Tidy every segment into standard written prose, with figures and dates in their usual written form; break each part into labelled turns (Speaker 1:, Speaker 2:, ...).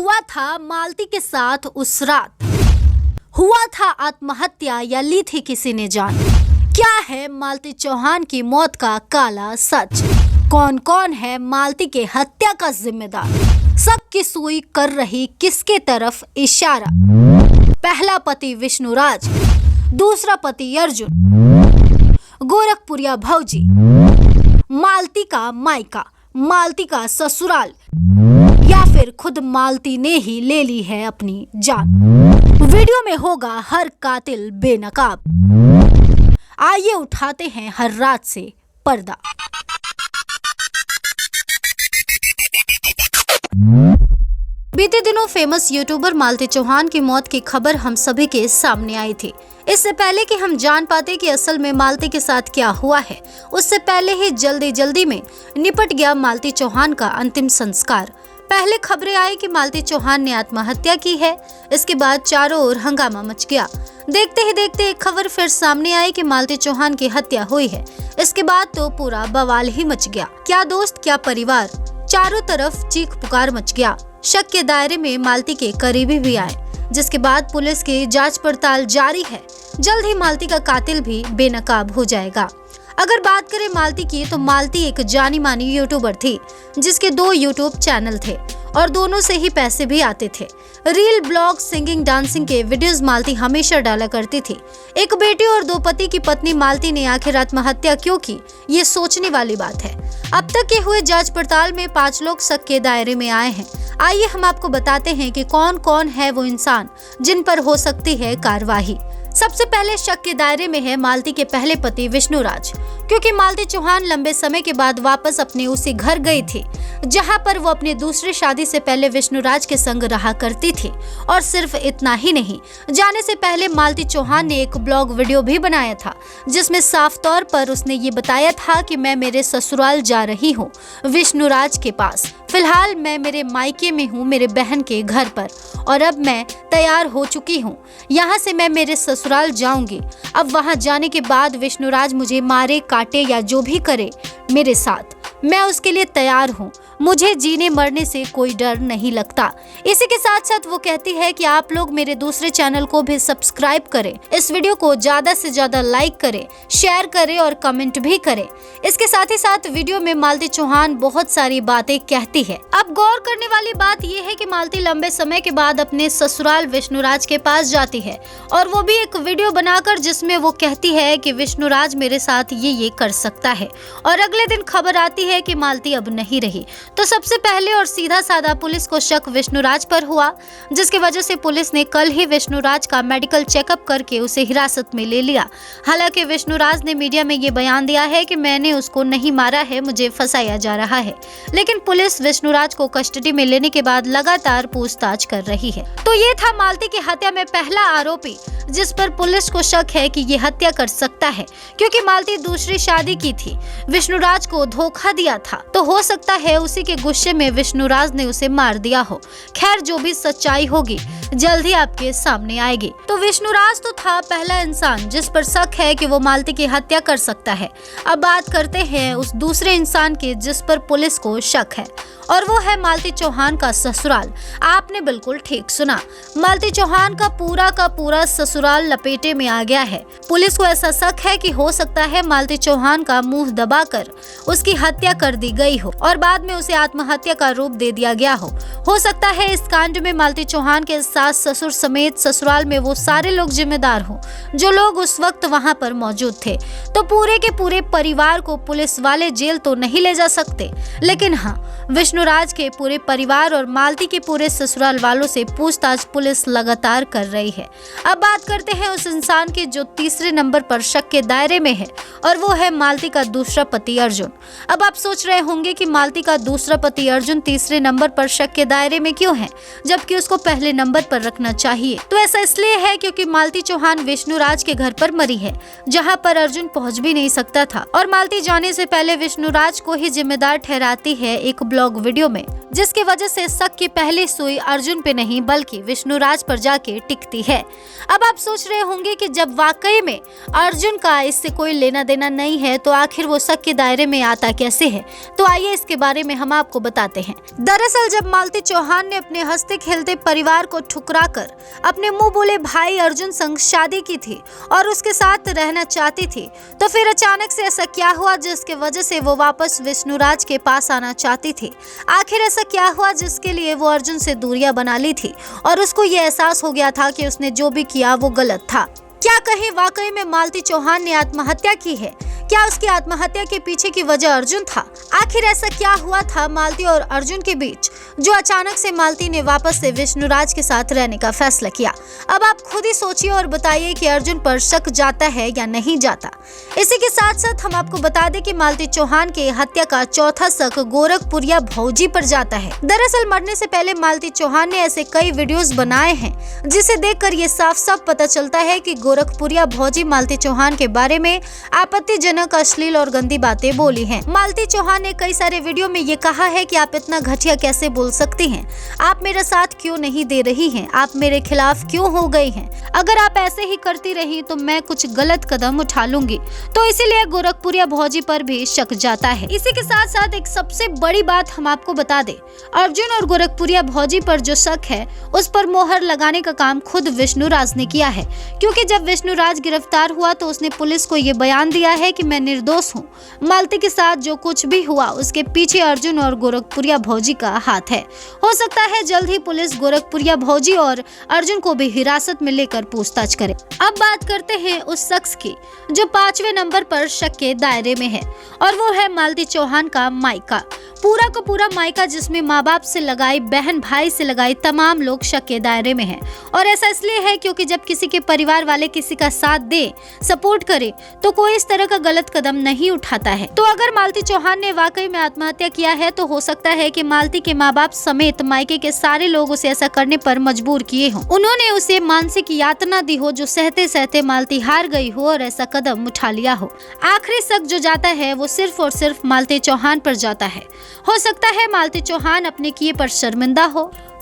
Speaker 1: हुआ था मालती के साथ उस रात? हुआ था आत्महत्या या ली थी किसी ने जान? क्या है मालती चौहान की मौत का काला सच? कौन कौन है मालती के हत्या का जिम्मेदार? सबकी सुई कर रही किसके तरफ इशारा? पहला पति विष्णुराज, दूसरा पति अर्जुन, गोरखपुरिया भौजी, मालती का मायका, मालती का ससुराल, या फिर खुद मालती ने ही ले ली है अपनी जान? वीडियो में होगा हर कातिल बेनकाब। आइए उठाते हैं हर रात से पर्दा। बीते दिनों फेमस यूट्यूबर मालती चौहान की मौत की खबर हम सभी के सामने आई थी। इससे पहले कि हम जान पाते कि असल में मालती के साथ क्या हुआ है, उससे पहले ही जल्दी में निपट गया मालती चौहान का अंतिम संस्कार। पहले खबरें आई कि मालती चौहान ने आत्महत्या की है। इसके बाद चारों ओर हंगामा मच गया। देखते ही देखते एक खबर फिर सामने आई कि मालती चौहान की हत्या हुई है। इसके बाद तो पूरा बवाल ही मच गया। क्या दोस्त क्या परिवार, चारों तरफ चीख पुकार मच गया। शक के दायरे में मालती के करीबी भी आए, जिसके बाद पुलिस की जांच पड़ताल जारी है। जल्द ही मालती का कातिल भी बेनकाब हो जाएगा। अगर बात करें मालती की, तो मालती एक जानी मानी यूट्यूबर थी जिसके 2 यूट्यूब चैनल थे और दोनों से ही पैसे भी आते थे। रील, ब्लॉग, सिंगिंग, डांसिंग के वीडियोस मालती हमेशा डाला करती थी। एक बेटी और 2 पति की पत्नी मालती ने आखिर आत्महत्या क्यों की, ये सोचने वाली बात है। अब तक के हुए जांच पड़ताल में 5 लोग शक के दायरे में आए हैं। आइए हम आपको बताते हैं कि कौन कौन है वो इंसान जिन पर हो सकती है कार्रवाई। सबसे पहले शक के दायरे में है मालती के पहले पति विष्णुराज, क्योंकि मालती चौहान लंबे समय के बाद वापस अपने उसी घर गई थी जहां पर वो अपनी दूसरी शादी से पहले विष्णुराज के संग रहा करती थी। और सिर्फ इतना ही नहीं, जाने से पहले मालती चौहान ने एक ब्लॉग वीडियो भी बनाया था जिसमें साफ तौर पर उसने ये बताया था कि मैं मेरे ससुराल जा रही हूँ विष्णुराज के पास। फिलहाल मैं मेरे मायके में हूँ, मेरे बहन के घर पर, और अब मैं तैयार हो चुकी हूँ। यहाँ से मैं मेरे ससुराल जाऊंगी। अब वहाँ जाने के बाद विष्णुराज मुझे मारे, काटे या जो भी करे मेरे साथ, मैं उसके लिए तैयार हूँ। मुझे जीने मरने से कोई डर नहीं लगता। इसी के साथ साथ वो कहती है कि आप लोग मेरे दूसरे चैनल को भी सब्सक्राइब करें, इस वीडियो को ज्यादा से ज्यादा लाइक करें, शेयर करें और कमेंट भी करें। इसके साथ ही साथ वीडियो में मालती चौहान बहुत सारी बातें कहती है। अब गौर करने वाली बात यह है कि मालती लंबे समय के बाद अपने ससुराल विष्णुराज के पास जाती है, और वो भी एक वीडियो बनाकर, जिसमें वो कहती है कि विष्णुराज मेरे साथ ये कर सकता है। और अगले दिन खबर आती है कि मालती अब नहीं रही। तो सबसे पहले और सीधा साधा पुलिस को शक विष्णुराज पर हुआ, जिसकी वजह से पुलिस ने कल ही विष्णुराज का मेडिकल चेकअप करके उसे हिरासत में ले लिया। हालांकि विष्णुराज ने मीडिया में ये बयान दिया है कि मैंने उसको नहीं मारा है, मुझे फंसाया जा रहा है। लेकिन पुलिस विष्णुराज को कस्टडी में लेने के बाद लगातार पूछताछ कर रही है। तो ये था मालती की हत्या में पहला आरोपी जिस पर पुलिस को शक है कि ये हत्या कर सकता है, क्योंकि मालती दूसरी शादी की थी, विष्णुराज को धोखा दिया था। तो हो सकता है उसी के गुस्से में विष्णुराज ने उसे मार दिया हो। खैर, जो भी सच्चाई होगी जल्द ही आपके सामने आएगी। तो विष्णुराज तो था पहला इंसान जिस पर शक है कि वो मालती की हत्या कर सकता है। अब बात करते हैं उस दूसरे इंसान की जिस पर पुलिस को शक है, और वो है मालती चौहान का ससुराल। आपने बिल्कुल ठीक सुना, मालती चौहान का पूरा ससुराल लपेटे में आ गया है। पुलिस को ऐसा शक है कि हो सकता है मालती चौहान का मुंह दबाकर उसकी हत्या कर दी गई हो और बाद में उसे आत्महत्या का रूप दे दिया गया हो सकता है इस कांड में मालती चौहान के सास ससुर समेत ससुराल में वो सारे लोग जिम्मेदार हो जो लोग उस वक्त वहां पर मौजूद थे। तो पूरे के पूरे परिवार को पुलिस वाले जेल तो नहीं ले जा सकते, लेकिन हाँ, विष्णुराज के पूरे परिवार और मालती के पूरे ससुराल वालों से पूछताछ पुलिस लगातार कर रही है। अब बात करते हैं उस इंसान के जो तीसरे नंबर पर शक के दायरे में है, और वो है मालती का दूसरा पति अर्जुन। अब आप सोच रहे होंगे कि मालती का दूसरा पति अर्जुन तीसरे नंबर पर शक के दायरे में क्यों है, जबकि उसको पहले नंबर पर रखना चाहिए। तो ऐसा इसलिए है क्योंकि मालती चौहान विष्णुराज के घर पर मरी है, जहां पर अर्जुन पहुंच भी नहीं सकता था, और मालती जाने से पहले विष्णुराज को ही जिम्मेदार ठहराती है एक ब्लॉग वीडियो में, जिसकी वजह से शक की पहली सुई अर्जुन पे नहीं बल्कि विष्णुराज पर जाके टिकती है। अब आप सोच रहे होंगे कि जब वाकई में अर्जुन का इससे कोई लेना देना नहीं है तो आखिर वो शक के दायरे में आता कैसे है। तो आइए इसके बारे में हम आपको बताते हैं। दरअसल जब मालती चौहान ने अपने हंसते खेलते परिवार को ठुकराकर अपने मुंह बोले भाई अर्जुन संग शादी की थी और उसके साथ रहना चाहती थी, तो फिर अचानक से ऐसा क्या हुआ जिसके वजह से वो वापस विष्णुराज के पास आना चाहती थी। आखिर ऐसा क्या हुआ जिसके लिए वो अर्जुन से दूरियां बना ली थी और उसको ये एहसास हो गया था कि उसने जो भी किया वो गलत था। क्या कहीं वाकई में मालती चौहान ने आत्महत्या की है? क्या उसकी आत्महत्या के पीछे की वजह अर्जुन था? आखिर ऐसा क्या हुआ था मालती और अर्जुन के बीच जो अचानक से मालती ने वापस से विष्णुराज के साथ रहने का फैसला किया? अब आप खुद ही सोचिए और बताइए कि अर्जुन पर शक जाता है या नहीं जाता। इसी के साथ साथ हम आपको बता दें कि मालती चौहान के हत्या का चौथा शक गोरखपुरिया भौजी पर जाता है। दरअसल मरने से पहले मालती चौहान ने ऐसे कई वीडियोस बनाए हैं जिसे देखकर ये साफ साफ पता चलता है कि गोरखपुरिया भौजी मालती चौहान के बारे में आपत्तिजनक अश्लील और गंदी बातें बोली हैं। मालती चौहान ने कई सारे वीडियो में ये कहा है कि आप इतना घटिया कैसे बोल सकती हैं? आप मेरा साथ क्यों नहीं दे रही हैं? आप मेरे खिलाफ क्यों हो गई हैं? अगर आप ऐसे ही करती रही तो मैं कुछ गलत कदम उठा लूंगी। तो इसीलिए गोरखपुरिया भौजी पर भी शक जाता है। इसी के साथ साथ एक सबसे बड़ी बात हम आपको बता दें, अर्जुन और गोरखपुरिया भौजी पर जो शक है उस पर मोहर लगाने का काम खुद विष्णुराज ने किया है, क्योंकि जब विष्णुराज गिरफ्तार हुआ तो उसने पुलिस को ये बयान दिया है कि मैं निर्दोष हूँ। मालती के साथ जो कुछ भी हुआ उसके पीछे अर्जुन और गोरखपुरिया भौजी का हाथ है। हो सकता है जल्द ही पुलिस गोरखपुरिया भौजी और अर्जुन को भी हिरासत में लेकर पूछताछ करे। अब बात करते हैं उस शख्स की जो 5वें नंबर पर शक के दायरे में है और वो है मालती चौहान का मायका। पूरा का पूरा मायका जिसमें माँ बाप से लगाई, बहन भाई से लगाई तमाम लोग शक के दायरे में हैं। और ऐसा इसलिए है क्योंकि जब किसी के परिवार वाले किसी का साथ दे, सपोर्ट करे तो कोई इस तरह का गलत कदम नहीं उठाता है। तो अगर मालती चौहान ने वाकई में आत्महत्या किया है तो हो सकता है कि मालती के माँ बाप समेत मायके के सारे लोग उसे ऐसा करने पर मजबूर किए हों। उन्होंने उसे मानसिक यातना दी हो जो सहते सहते मालती हार गई हो और ऐसा कदम उठा लिया हो। आखिरी शक जो जाता है वो सिर्फ और सिर्फ मालती चौहान पर जाता है। हो सकता है मालती चौहान अपने किए पर शर्मिंदा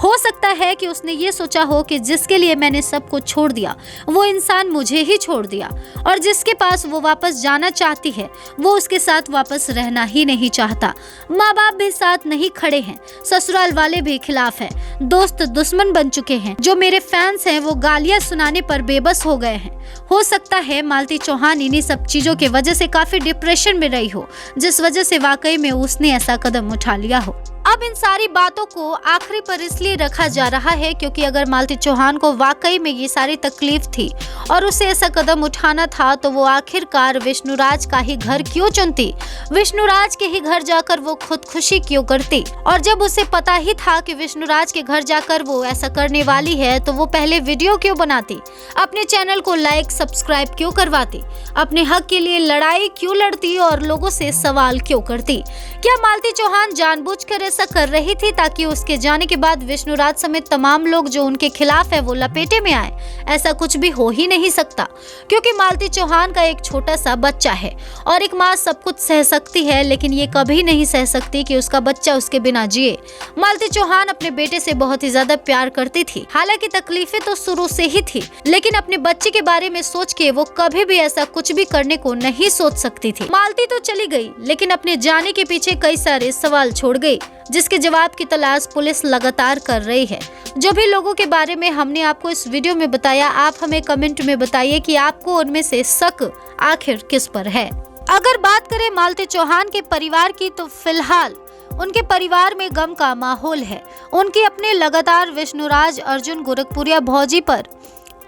Speaker 1: हो सकता है कि उसने ये सोचा हो कि जिसके लिए मैंने सब कुछ छोड़ दिया वो इंसान मुझे ही छोड़ दिया और जिसके पास वो वापस जाना चाहती है वो उसके साथ वापस रहना ही नहीं चाहता। माँ बाप भी साथ नहीं खड़े हैं, ससुराल वाले भी खिलाफ हैं, दोस्त दुश्मन बन चुके हैं, जो मेरे फैंस हैं वो गालियां सुनाने पर बेबस हो गए हैं। हो सकता है मालती चौहान इन्हीं सब चीजों के वजह से काफी डिप्रेशन में रही हो, जिस वजह से वाकई में उसने ऐसा कदम उठा लिया हो। अब इन सारी बातों को आखिरी पर इसलिए रखा जा रहा है क्योंकि अगर मालती चौहान को वाकई में ये सारी तकलीफ थी और उसे ऐसा कदम उठाना था तो वो आखिरकार विष्णुराज का ही घर क्यों चुनती, विष्णुराज के ही घर जाकर वो खुदकुशी क्यों करती। और जब उसे पता ही था कि विष्णुराज के घर जाकर वो ऐसा करने वाली है तो वो पहले वीडियो क्यों बनाती, अपने चैनल को लाइक सब्सक्राइब क्यों करवाती, अपने हक के लिए लड़ाई क्यों लड़ती और लोगों से सवाल क्यों करती। क्या मालती चौहान जानबूझकर ऐसा कर रही थी ताकि उसके जाने के बाद विष्णुराज समेत तमाम लोग जो उनके खिलाफ है वो लपेटे में आए? ऐसा कुछ भी हो ही नहीं सकता, क्योंकि मालती चौहान का एक छोटा सा बच्चा है और एक माँ सब कुछ सह सकती है लेकिन ये कभी नहीं सह सकती कि उसका बच्चा उसके बिना जिए। मालती चौहान अपने बेटे से बहुत ही ज्यादा प्यार करती थी, हालांकि तकलीफें तो शुरू से ही थी, लेकिन अपने बच्चे के बारे में सोच के वो कभी भी ऐसा कुछ भी करने को नहीं सोच सकती थी। मालती तो चली गई लेकिन अपने जाने के पीछे कई सारे सवाल छोड़ गई जिसके जवाब की तलाश पुलिस लगातार कर रही है। जो भी लोगों के बारे में हमने आपको इस वीडियो में बताया, आप हमें कमेंट में बताइए कि आपको उनमें से शक आखिर किस पर है। अगर बात करें मालती चौहान के परिवार की तो फिलहाल उनके परिवार में गम का माहौल है। उनके अपने लगातार विष्णुराज, अर्जुन, गोरखपुरिया भौजी पर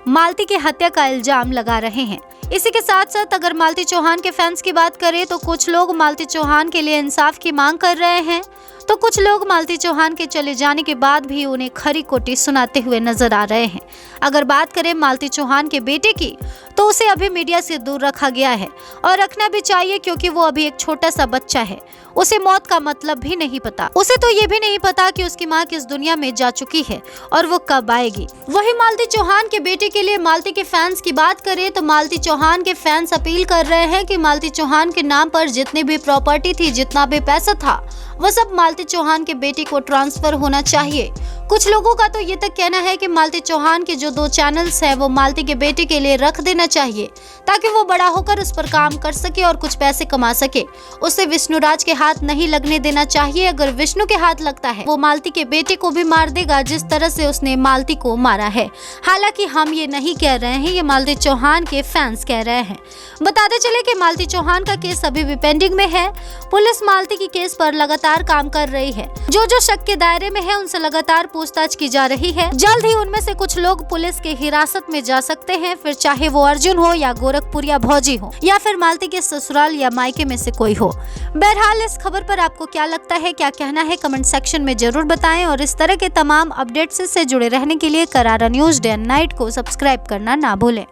Speaker 1: मालती के हत्या का इल्जाम लगा रहे हैं। इसी के साथ साथ अगर मालती चौहान के फैंस की बात करें तो कुछ लोग मालती चौहान के लिए इंसाफ की मांग कर रहे हैं तो कुछ लोग मालती चौहान के चले जाने के बाद भी उन्हें खरी खोटी सुनाते हुए नजर आ रहे हैं। अगर बात करें मालती चौहान के बेटे की तो उसे अभी मीडिया से दूर रखा गया है और रखना भी चाहिए क्योंकि वो अभी एक छोटा सा बच्चा है। उसे मौत का मतलब भी नहीं पता। उसे तो ये भी नहीं पता कि उसकी माँ किस दुनिया में जा चुकी है और वो कब आएगी। वही मालती चौहान के बेटे के लिए मालती के फैंस की बात करें तो मालती चौहान के फैंस अपील कर रहे हैं कि मालती चौहान के नाम पर जितनी भी प्रॉपर्टी थी, जितना भी पैसा था, वह सब मालती चौहान के बेटे को ट्रांसफर होना चाहिए। कुछ लोगों का तो ये तक कहना है कि मालती चौहान के जो 2 चैनल्स हैं वो मालती के बेटे के लिए रख देना चाहिए ताकि वो बड़ा होकर उस पर काम कर सके और कुछ पैसे कमा सके। उसे विष्णुराज के हाथ नहीं लगने देना चाहिए। अगर विष्णु के हाथ लगता है वो मालती के बेटे को भी मार देगा जिस तरह से उसने मालती को मारा है। हालांकि हम ये नहीं कह रहे हैं, ये मालती चौहान के फैंस कह रहे हैं। बताते चले कि मालती चौहान का केस अभी भी पेंडिंग में है। पुलिस मालती की केस पर लगातार काम कर रही है। जो शक के दायरे में है उनसे लगातार पूछताछ की जा रही है। जल्द ही उनमें से कुछ लोग पुलिस के हिरासत में जा सकते हैं, फिर चाहे वो अर्जुन हो या गोरखपुर या भौजी हो या फिर मालती के ससुराल या मायके में से कोई हो। बहरहाल इस खबर पर आपको क्या लगता है, क्या कहना है, कमेंट सेक्शन में जरूर बताएं और इस तरह के तमाम अपडेट्स से जुड़े रहने के लिए करारा न्यूज़ डे एंड नाइट को सब्सक्राइब करना ना भूलें।